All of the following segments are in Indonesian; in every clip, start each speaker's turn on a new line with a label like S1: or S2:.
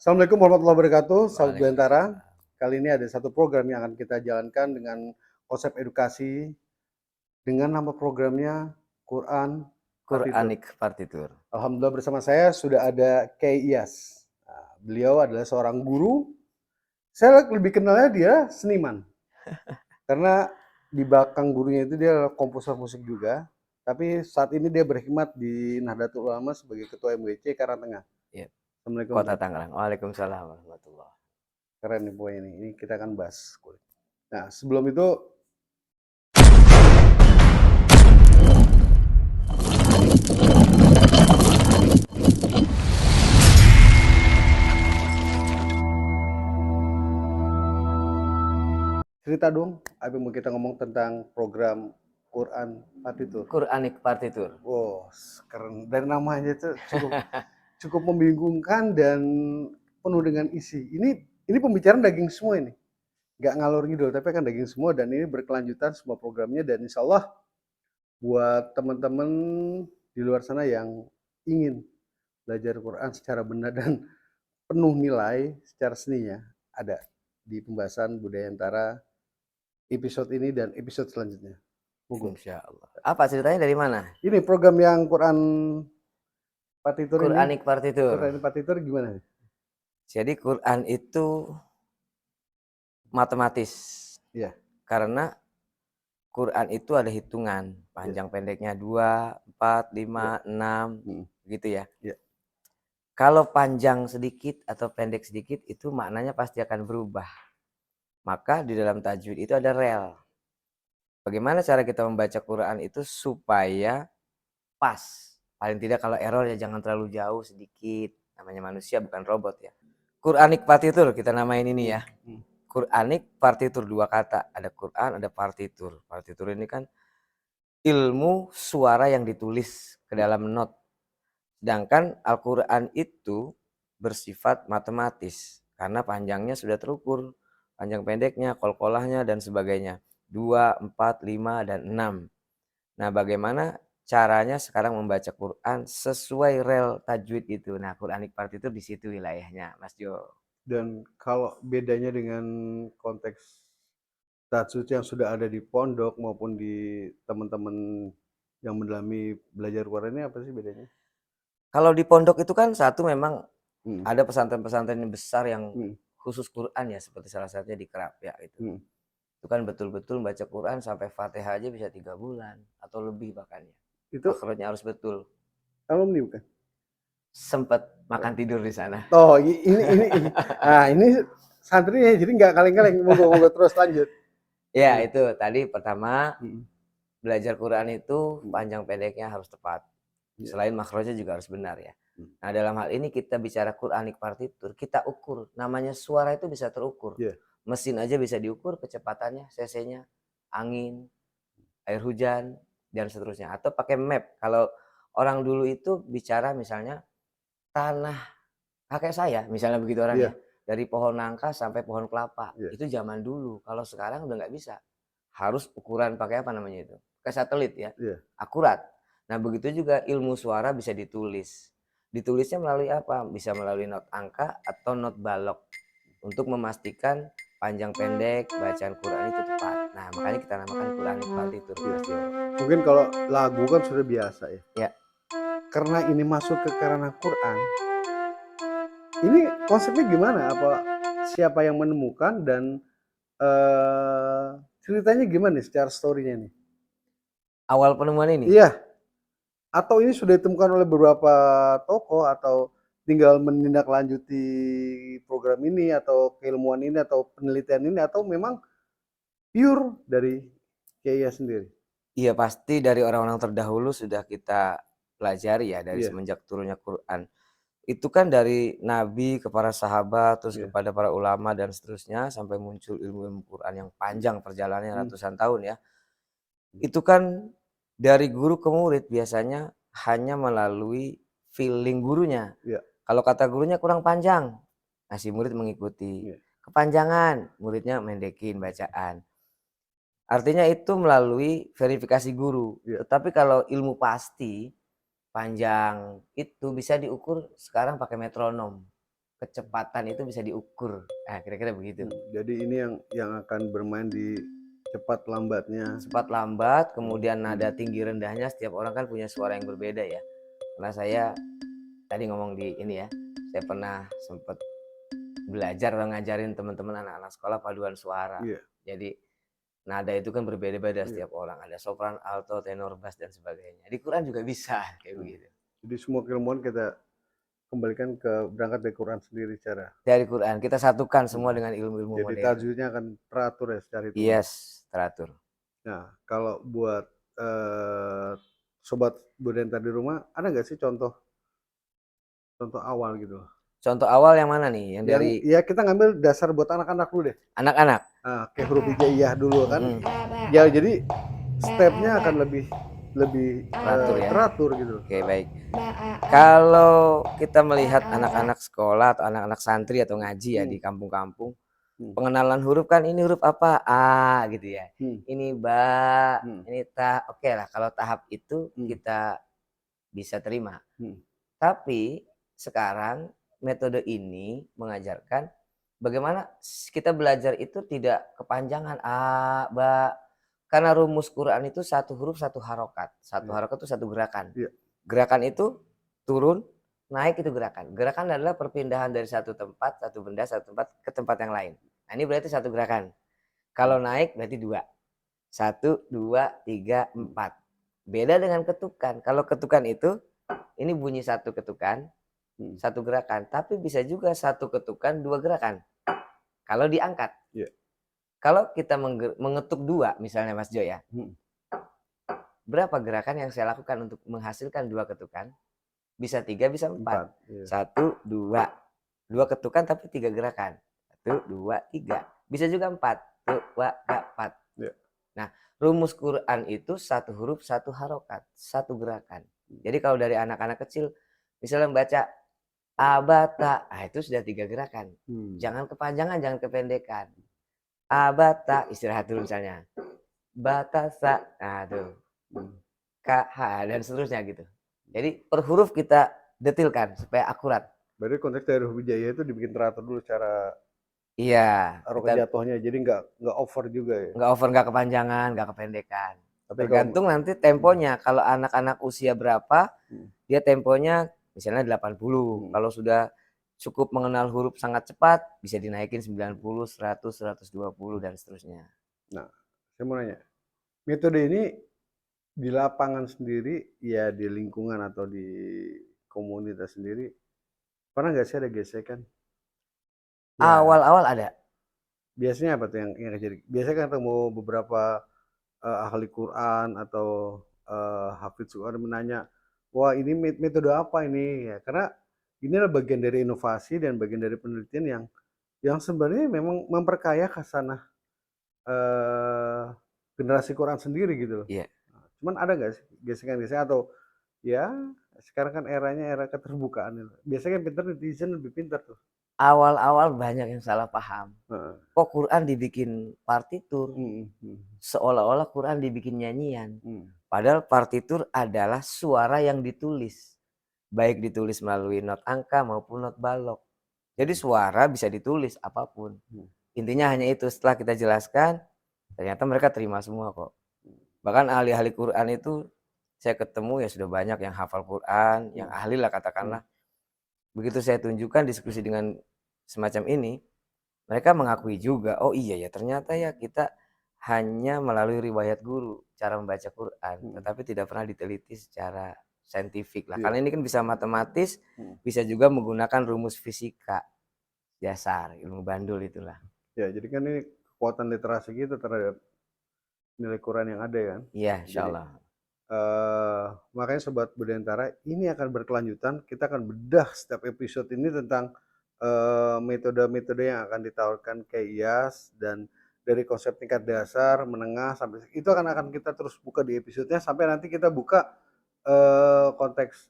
S1: Assalamualaikum warahmatullahi wabarakatuh, sahabat Bantara.
S2: Waalaikumsalam.
S1: Kali ini ada satu program yang akan kita jalankan dengan konsep edukasi dengan nama programnya Quran Partitur.
S2: Quranic partitur.
S1: Alhamdulillah bersama saya sudah ada Kiai Iyas. Nah, beliau adalah seorang guru. Saya lebih kenalnya dia seniman. Karena di belakang gurunya itu dia adalah komposer musik juga. Tapi saat ini dia berkhidmat di Nahdlatul Ulama sebagai Ketua MWC Karangtengah.
S2: Ya,
S1: Assalamualaikum
S2: Kota
S1: Ustaz.
S2: Tangerang. Waalaikumsalam warahmatullahi.
S1: Keren nih poin ini. Ini kita akan bahas kulit. Nah, sebelum itu cerita dong, apa mau kita ngomong tentang program Quran Partitur.
S2: Quranic partitur.
S1: Wow, keren. Dari namanya itu cukup cukup membingungkan dan penuh dengan isi. Ini pembicaraan daging semua ini. Nggak ngalor ngidul, tapi akan daging semua dan ini berkelanjutan semua programnya dan insya Allah buat teman-teman di luar sana yang ingin belajar Quran secara benar dan penuh nilai secara seninya ada di pembahasan budaya antara episode ini dan episode selanjutnya. Monggo.
S2: Insya Allah. Apa ceritanya dari mana?
S1: Ini program yang Quran Partitur ini,
S2: Quranic partitur.
S1: Quran Partitur gimana?
S2: Jadi Quran itu matematis.
S1: Iya.
S2: Karena Quran itu ada hitungan. Panjang pendeknya 2, 4, 5, 6. Gitu ya.
S1: Iya.
S2: Kalau panjang sedikit atau pendek sedikit itu maknanya pasti akan berubah. Maka di dalam tajwid itu ada rel. Bagaimana cara kita membaca Quran itu supaya pas. Paling tidak kalau error ya jangan terlalu jauh, sedikit. Namanya manusia bukan robot ya. Quranic partitur kita namain ini ya. Quranic partitur 2 kata. Ada Quran, ada partitur. Partitur ini kan ilmu suara yang ditulis ke dalam not. Sedangkan Al-Quran itu bersifat matematis. Karena panjangnya sudah terukur. Panjang pendeknya, qalqalahnya dan sebagainya. 2, 4, 5, dan 6. Nah, bagaimana caranya sekarang membaca Quran sesuai rel tajwid itu? Nah, Quranic partitur di situ wilayahnya, Mas Jo.
S1: Dan kalau bedanya dengan konteks tajwid yang sudah ada di pondok maupun di teman-teman yang mendalami belajar Quran ini apa sih bedanya?
S2: Kalau di pondok itu kan satu memang ada pesantren-pesantren yang besar yang khusus Quran ya, seperti salah satunya di Kerapia itu. Itu kan betul-betul baca Quran sampai Fatihah aja bisa 3 bulan atau lebih bahkan ya.
S1: Itu
S2: Makhrajnya harus betul.
S1: alumni bukan?
S2: Sempet makan tidur di sana.
S1: Oh, ini. Nah, ini santrinya jadi nggak kaleng-kaleng. Monggo terus lanjut.
S2: Ya, itu tadi pertama belajar Quran itu panjang pendeknya harus tepat. Selain makhrajnya juga harus benar ya. Nah, dalam hal ini kita bicara Quranic partitur, kita ukur. Namanya suara itu bisa terukur. Mesin aja bisa diukur kecepatannya, cc-nya, angin, air hujan, dan seterusnya. Atau pakai map. Kalau orang dulu itu bicara misalnya tanah kakek saya, misalnya begitu orang ya. Dari pohon nangka sampai pohon kelapa. Itu zaman dulu. Kalau sekarang udah nggak bisa. Harus ukuran pakai apa namanya itu? Pakai satelit ya. Akurat. Nah, begitu juga ilmu suara bisa ditulis. Ditulisnya melalui apa? Bisa melalui not angka atau not balok. Untuk memastikan panjang pendek bacaan Quran itu tepat. Nah, makanya kita namakan Quranic partitur.
S1: Mungkin kalau lagu kan sudah biasa ya.
S2: Ya.
S1: Karena ini masuk ke ranah Quran. Ini konsepnya gimana? Apa siapa yang menemukan dan ceritanya gimana nih secara story-nya nih?
S2: Awal penemuan ini?
S1: Iya. Atau ini sudah ditemukan oleh beberapa tokoh atau tinggal menindaklanjuti program ini atau keilmuan ini atau penelitian ini atau memang pure dari Kiai sendiri?
S2: Iya, pasti dari orang-orang terdahulu sudah kita pelajari ya dari semenjak turunnya Quran. Itu kan dari Nabi ke para sahabat, terus kepada para ulama dan seterusnya sampai muncul ilmu-ilmu Quran yang panjang perjalanannya ratusan tahun ya. Itu kan dari guru ke murid biasanya hanya melalui feeling gurunya. Kalau kata gurunya kurang panjang, si murid mengikuti. Kepanjangan, muridnya mendekin bacaan. Artinya itu melalui verifikasi guru. Tetapi kalau ilmu pasti panjang itu bisa diukur sekarang pakai metronom. kecepatan itu bisa diukur. Nah, kira-kira begitu.
S1: Jadi ini yang akan bermain di cepat lambatnya.
S2: Cepat lambat, kemudian nada tinggi rendahnya, setiap orang kan punya suara yang berbeda ya. Karena saya tadi ngomong di ini ya, saya pernah sempat belajar atau ngajarin teman-teman anak-anak sekolah paduan suara.
S1: Iya.
S2: Jadi nada itu kan berbeda-beda
S1: Iya.
S2: setiap orang. Ada sopran, alto, tenor, bass dan sebagainya. Di Quran juga bisa kayak begitu.
S1: Jadi semua keilmuan kita kembalikan ke berangkat dari Quran sendiri secara.
S2: Dari Quran kita satukan semua dengan ilmu-ilmu
S1: Jadi
S2: modern.
S1: tajwidnya akan teratur ya secara itu.
S2: Yes, teratur.
S1: Nah, kalau buat sobat Budenta di rumah, ada nggak sih contoh awal gitu?
S2: Contoh awal yang mana nih? Yang dari
S1: Ya kita ngambil dasar buat anak-anak dulu deh.
S2: anak-anak.
S1: Kayak huruf hijaiyah dulu kan. Ya jadi stepnya akan lebih
S2: Teratur ya.
S1: teratur gitu.
S2: Oke, baik. Kalau kita melihat anak-anak sekolah atau anak-anak santri atau ngaji ya di kampung-kampung, pengenalan huruf kan ini huruf apa? A gitu ya. Ini ba, ini ta. Oke lah, kalau tahap itu kita bisa terima. Tapi sekarang metode ini mengajarkan bagaimana kita belajar itu tidak kepanjangan a, ba. Karena rumus Quran itu satu huruf satu harokat. Satu harokat itu satu gerakan. Gerakan itu turun, naik itu gerakan. Gerakan adalah perpindahan dari satu tempat, satu benda, satu tempat ke tempat yang lain. Nah, ini berarti satu gerakan. Kalau naik berarti dua. 1, 2, 3, 4. Beda dengan ketukan. Kalau ketukan itu, ini bunyi satu ketukan, satu gerakan. Tapi bisa juga satu ketukan, dua gerakan. Kalau diangkat. Kalau kita mengetuk dua, misalnya Mas Jo ya. Berapa gerakan yang saya lakukan untuk menghasilkan dua ketukan? Bisa 3, bisa 4. 1, 2. 2 ketukan tapi 3 gerakan. 1, 2, 3. Bisa juga 4. 1, 2, 4. Nah, rumus Quran itu satu huruf, satu harokat, satu gerakan. Jadi kalau dari anak-anak kecil, misalnya membaca abata, itu sudah 3 gerakan. Jangan kepanjangan, jangan kependekan. Abata, istirahat dulu misalnya. Batasa, nah tuh. KH dan seterusnya gitu. Jadi per huruf kita detilkan supaya akurat.
S1: Berarti konteks dari huruf hijaiyah itu dibikin teratur dulu secara
S2: kita
S1: jatuhnya, jadi nggak over juga ya.
S2: Nggak over, nggak kepanjangan, nggak kependekan.
S1: Tapi
S2: Tergantung nanti temponya. Kalau anak-anak usia berapa, dia temponya misalnya 80. Kalau sudah cukup mengenal huruf sangat cepat, bisa dinaikin 90, 100, 120 dan seterusnya.
S1: Nah, saya mau nanya, metode ini di lapangan sendiri, ya di lingkungan atau di komunitas sendiri, pernah nggak sih ada gesekan?
S2: Awal-awal ada.
S1: Biasanya apa tuh yang terjadi? Biasanya kan ketemu beberapa ahli Quran atau hafidz Quran menanya, wah ini metode apa ini? Ya, karena ini adalah bagian dari inovasi dan bagian dari penelitian yang sebenarnya memang memperkaya khasanah generasi Quran sendiri gitu loh.
S2: Iya.
S1: Cuman ada nggak sih gesekan-gesekan atau ya sekarang kan eranya era keterbukaan. Biasanya yang pintar netizen lebih pintar tuh.
S2: Awal-awal banyak yang salah paham. Kok Quran dibikin partitur? Seolah-olah Quran dibikin nyanyian. Padahal partitur adalah suara yang ditulis. Baik ditulis melalui not angka maupun not balok. Jadi suara bisa ditulis apapun. Intinya hanya itu. Setelah kita jelaskan, ternyata mereka terima semua kok. Bahkan ahli-ahli Quran itu saya ketemu ya sudah banyak yang hafal Quran, yang ahli lah katakanlah. Begitu saya tunjukkan diskusi dengan semacam ini, mereka mengakui juga, oh iya ya ternyata ya kita hanya melalui riwayat guru cara membaca Quran, tetapi tidak pernah diteliti secara saintifik lah. Karena ini kan bisa matematis, bisa juga menggunakan rumus fisika dasar, ilmu bandul itulah.
S1: Ya, jadi kan ini kekuatan literasi kita terhadap nilai Quran yang ada kan.
S2: Iya, insya Allah.
S1: Makanya Sobat Budayantara, ini akan berkelanjutan. Kita akan bedah setiap episode ini tentang metode-metode yang akan ditawarkan KIAS, dan dari konsep tingkat dasar, menengah, sampai itu akan kita terus buka di episodenya sampai nanti kita buka konteks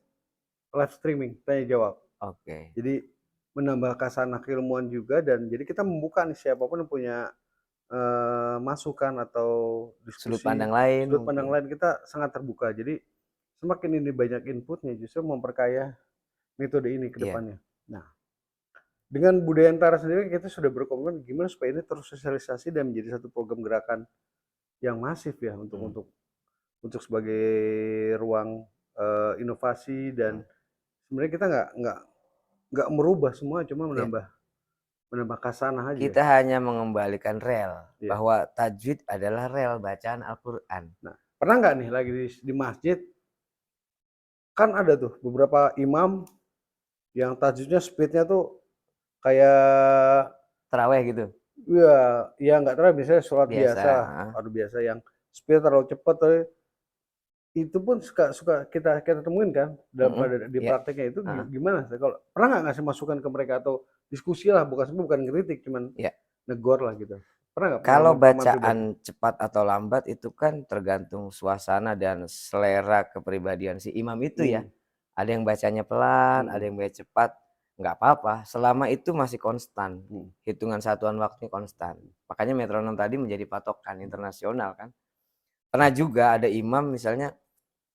S1: live streaming tanya jawab.
S2: Oke.
S1: Jadi menambah khasanah keilmuan juga, dan jadi kita membuka nih siapapun yang punya masukan atau diskusi,
S2: sudut pandang lain,
S1: kita sangat terbuka. Jadi semakin ini banyak inputnya justru memperkaya metode ini ke depannya. Nah, dengan budaya Antara sendiri kita sudah berkomitmen gimana supaya ini tersosialisasi dan menjadi satu program gerakan yang masif ya untuk sebagai ruang inovasi dan sebenarnya kita nggak merubah semua, cuma
S2: Ya,
S1: menambah khasanah aja.
S2: kita hanya mengembalikan rel
S1: Iya.
S2: bahwa tajwid adalah rel bacaan Al-Quran.
S1: Nah, pernah nggak nih lagi di masjid kan ada tuh beberapa imam yang tajwidnya speednya tuh kayak
S2: Terawih gitu,
S1: ya nggak terlalu misalnya sholat
S2: biasa.
S1: biasa, atau biasa yang speed terlalu cepat, itu pun suka suka kita temuin kan di
S2: Ya.
S1: prakteknya itu gimana? Kalau pernah nggak ngasih masukan ke mereka atau diskusi lah, bukan kritik, cuman
S2: Ya.
S1: negor lah gitu. Pernah nggak
S2: Kalau
S1: pengalaman pribadi?
S2: bacaan cepat atau lambat itu kan tergantung suasana dan selera kepribadian si imam itu ya. Ada yang bacanya pelan, ada yang baca cepat, nggak apa-apa. Selama itu masih konstan, hitungan satuan waktunya konstan. Makanya metronom tadi menjadi patokan internasional kan. Pernah juga ada imam misalnya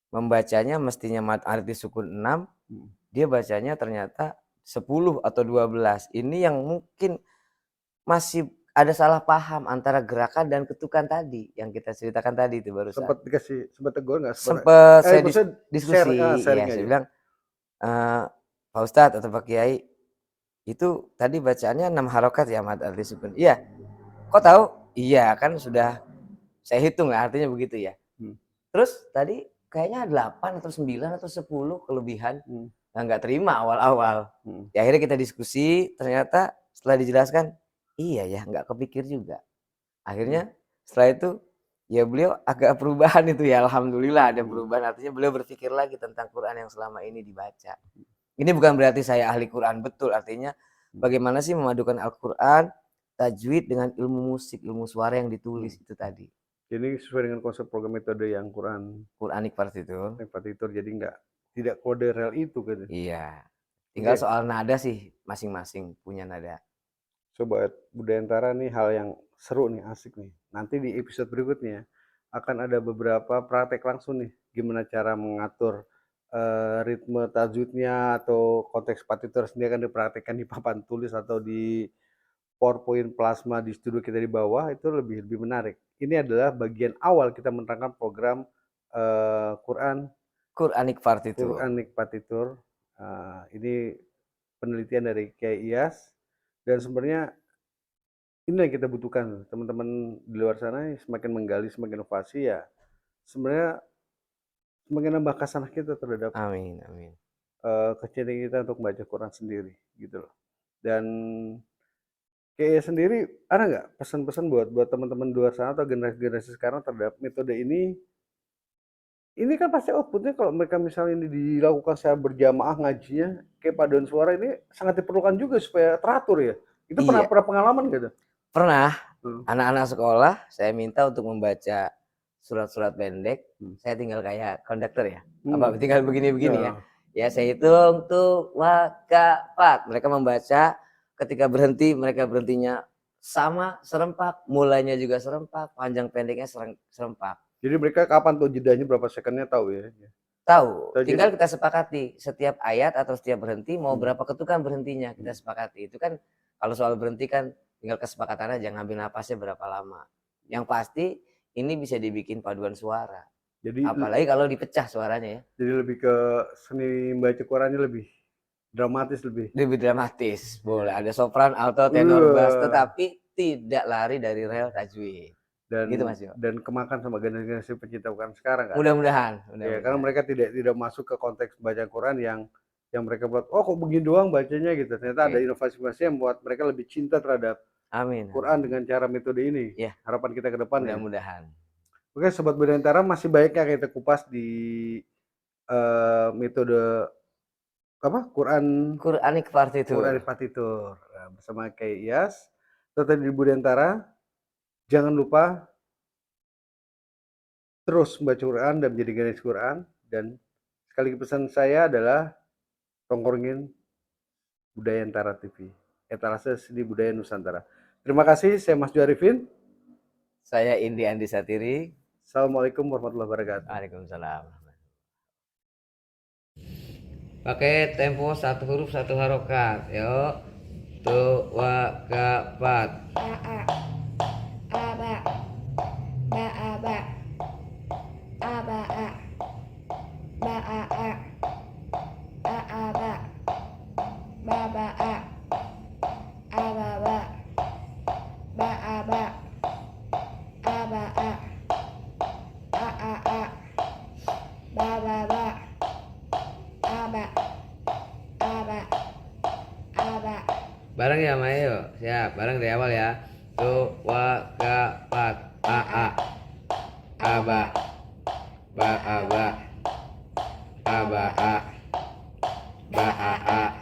S2: membacanya mestinya mad arti sukun 6, dia bacanya ternyata 10 atau 12. Ini yang mungkin masih ada salah paham antara gerakan dan ketukan tadi yang kita ceritakan tadi itu barusan.
S1: Sempat tegur nggak?
S2: Sempet saya
S1: maksudnya
S2: diskusi,
S1: sharing
S2: ya saya
S1: aja.
S2: bilang, Pak Ustadz atau Pak Kiai, itu tadi bacaannya 6 harokat ya mad arti sukun. Iya. Kok tahu? Iya kan sudah saya hitung ya, artinya begitu ya. Terus tadi kayaknya 8 atau 9 atau 10 kelebihan. Nah, nggak terima awal-awal. Ya, akhirnya kita diskusi, ternyata setelah dijelaskan, iya ya, nggak kepikir juga. Akhirnya setelah itu ya beliau agak perubahan itu ya, alhamdulillah ada perubahan. Artinya beliau berpikir lagi tentang Quran yang selama ini dibaca. Ini bukan berarti saya ahli Quran betul, artinya bagaimana sih memadukan Al-Quran, tajwid dengan ilmu musik, ilmu suara yang ditulis itu tadi.
S1: Jadi sesuai dengan konsep program metode yang
S2: Quranik partitur.
S1: Jadi tidak kode rel itu gitu.
S2: Iya. Tinggal soal nada sih, masing-masing punya nada.
S1: Sobat Budaya Antara nih hal yang seru nih, asik nih. Nanti di episode berikutnya akan ada beberapa praktek langsung nih, gimana cara mengatur ritme tajwidnya atau konteks partitur sendiri akan dipraktekkan di papan tulis atau di PowerPoint plasma di studio kita di bawah, itu lebih menarik. Ini adalah bagian awal kita menerangkan program
S2: Quranik partitur.
S1: Quranik partitur. Ini penelitian dari Kiai Iyas, dan sebenarnya ini yang kita butuhkan teman-teman di luar sana. Semakin menggali, semakin inovasi ya, sebenarnya semakin nambah khasanah kita terhadap
S2: Amin.
S1: kecintaan kita untuk membaca Quran sendiri gitu loh. Dan kayak sendiri ada nggak pesan-pesan buat teman-teman di luar sana atau generasi sekarang terhadap metode ini? Ini kan pasti outputnya kalau mereka misalnya ini dilakukan secara berjamaah ngajinya, kayak paduan suara ini sangat diperlukan juga supaya teratur ya. Itu pernah
S2: Iya.
S1: pengalaman gitu?
S2: Pernah. Anak-anak sekolah saya minta untuk membaca surat-surat pendek. Saya tinggal kayak konduktor ya. Apa tinggal begini-begini ya. Ya saya hitung tuh wakapat. Mereka membaca, ketika berhenti mereka berhentinya sama serempak, mulainya juga serempak, panjang pendeknya serempak.
S1: Jadi mereka kapan tuh jedanya, berapa secondnya tahu ya?
S2: Tahu, tinggal kita sepakati setiap ayat atau setiap berhenti mau berapa ketukan berhentinya, kita sepakati. Itu kan kalau soal berhenti kan tinggal kesepakatan aja, ngambil napasnya berapa lama. Yang pasti ini bisa dibikin paduan suara. Jadi apalagi kalau dipecah suaranya ya.
S1: Jadi lebih ke seni membaca Qurannya lebih dramatis, lebih
S2: dramatis. Boleh ada sopran, alto, tenor, bass, tetapi tidak lari dari rel tajwid.
S1: Dan
S2: gitu Mas Yo.
S1: Dan kemakan sama generasi pencinta Quran sekarang kan.
S2: Mudah-mudahan.
S1: Ya, karena mereka tidak masuk ke konteks baca Quran yang mereka buat, oh kok begini doang bacanya gitu. Ternyata ada inovasi-inovasi yang membuat mereka lebih cinta terhadap Quran dengan cara metode ini.
S2: Ya.
S1: Harapan kita ke depan ya.
S2: Mudah-mudahan.
S1: Oke, Sobat Budaya Antara, masih banyak yang kita kupas di metode
S2: Quranik partitur.
S1: Bersama Kiai Iyas. Tetap di Budaya Antara. Jangan lupa terus membaca Quran dan menjadi garis Quran. Dan sekali pesan saya adalah tongkrongin Budaya Antara TV, etalase seni budaya Nusantara. Terima kasih, saya Mas Juarifin.
S2: Saya Indi Andi Satiri.
S1: Assalamualaikum warahmatullahi wabarakatuh.
S2: Waalaikumsalam. Pakai tempo 1 huruf 1 harokat, yuk. tu wa ka pat.
S3: A aba ba aba aba a ba a aba ba ba a aba ba ba aba aba a ba ba ba aba aba.
S2: Bareng ya Mayo, siap. Bareng dari awal ya. Tu wa ka pat. A aba ba aba aba a ba a